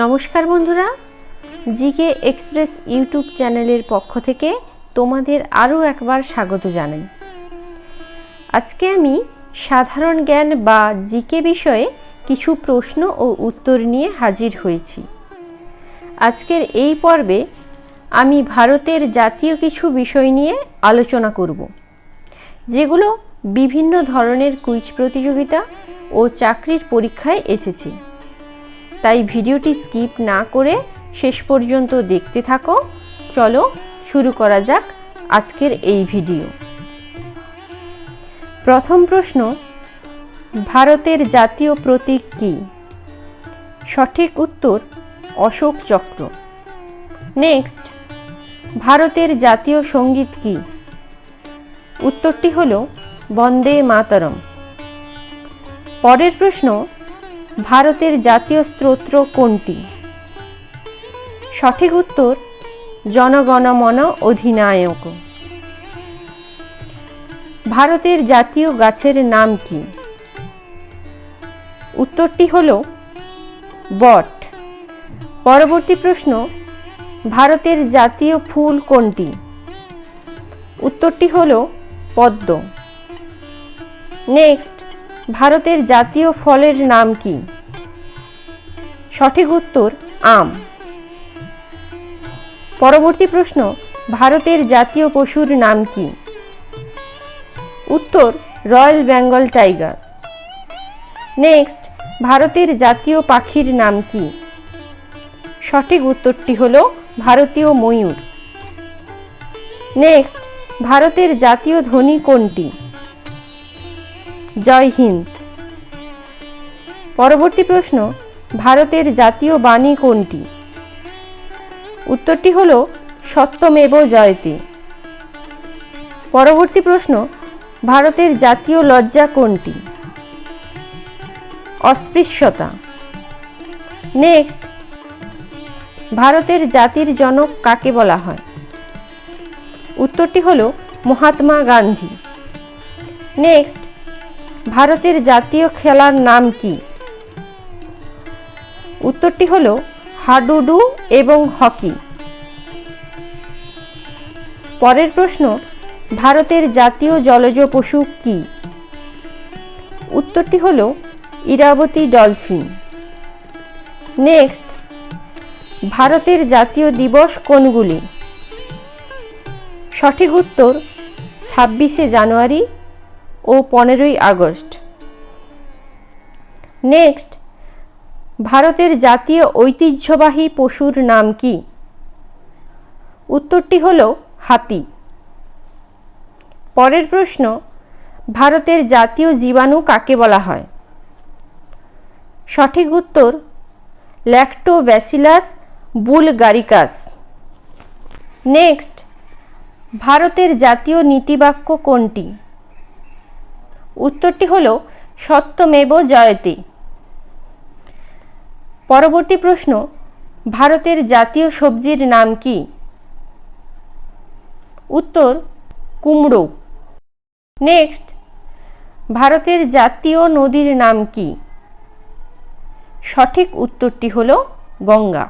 নমস্কার বন্ধুরা, GK express YouTube চ্যানেলের পক্ষ থেকে তোমাদের আরও একবার স্বাগত জানাই। আজকে আমি সাধারণ জ্ঞান বা জিকে বিষয়ে কিছু প্রশ্ন ও উত্তর নিয়ে হাজির হয়েছি। আজকের এই পর্বে আমি ভারতের জাতীয় কিছু বিষয় নিয়ে আলোচনা করব, যেগুলো বিভিন্ন ধরনের কুইজ প্রতিযোগিতা ও চাকরির পরীক্ষায় এসেছে। তাই ভিডিওটি স্কিপ না করে শেষ পর্যন্ত দেখতে থাকো। চলো শুরু করা যাক আজকের এই ভিডিও। প্রথম প্রশ্ন, ভারতের জাতীয় প্রতীক কী? সঠিক উত্তর অশোক চক্র। নেক্সট, ভারতের জাতীয় সঙ্গীত কী? উত্তরটি হলো বন্দে মাতরম। পরের প্রশ্ন, ভারতের জাতীয় স্তোত্র কোনটি? সঠিক উত্তর জনগণ মন অধিনায়ক। ভারতের জাতীয় গাছের নাম কি? উত্তরটি হলো বট। পরবর্তী প্রশ্ন, ভারতের জাতীয় ফুল কোনটি? উত্তরটি হলো পদ্ম। নেক্সট, ভারতের জাতীয় ফলের নাম কি? সঠিক উত্তর আম। পরবর্তী প্রশ্ন, ভারতের জাতীয় পশুর নাম কি? উত্তর রয়্যাল বেঙ্গল টাইগার। নেক্সট, ভারতের জাতীয় পাখির নাম কি? সঠিক উত্তরটি হলো ভারতীয় ময়ূর। নেক্সট, ভারতের জাতীয় ধ্বনি কোনটি? জয় হিন্দ। পরবর্তী প্রশ্ন, ভারতের জাতীয় বাণী কোনটি? উত্তরটি হলো সত্যমেব জয়তে। পরবর্তী প্রশ্ন, ভারতের জাতীয় লজ্জা কোনটি? অস্পৃশ্যতা। নেক্সট, ভারতের জাতির জনক কাকে বলা হয়? উত্তরটি হলো মহাত্মা গান্ধী। নেক্সট, ভারতের জাতীয় খেলার নাম কি? উত্তরটি হলো হাডুডু এবং হকি। পরের প্রশ্ন, ভারতের জাতীয় জলজ পশু কি? উত্তরটি হলো ইরাবতী ডলফিন। নেক্সট, ভারতের জাতীয় দিবস কোনগুলি? সঠিক উত্তর 26শে জানুয়ারি ও 15ই আগস্ট। নেক্সট, ভারতের জাতীয় ঐতিহ্যবাহী পশুর নাম কি? উত্তরটি হলো হাতি। পরের প্রশ্ন, ভারতের জাতীয় জীবাণু কাকে বলা হয়? সঠিক উত্তর ল্যাক্টোব্যাসিলাস বুলগারিকাস। নেক্সট, ভারতের জাতীয় নীতিবাক্য কোনটি? উত্তরটি হলো সত্যমেব জয়তে। পরবর্তী প্রশ্ন, ভারতের জাতীয় সবজির নাম কি? উত্তর কুমড়ো। নেক্সট, ভারতের জাতীয় নদীর নাম কি? সঠিক উত্তরটি হলো গঙ্গা।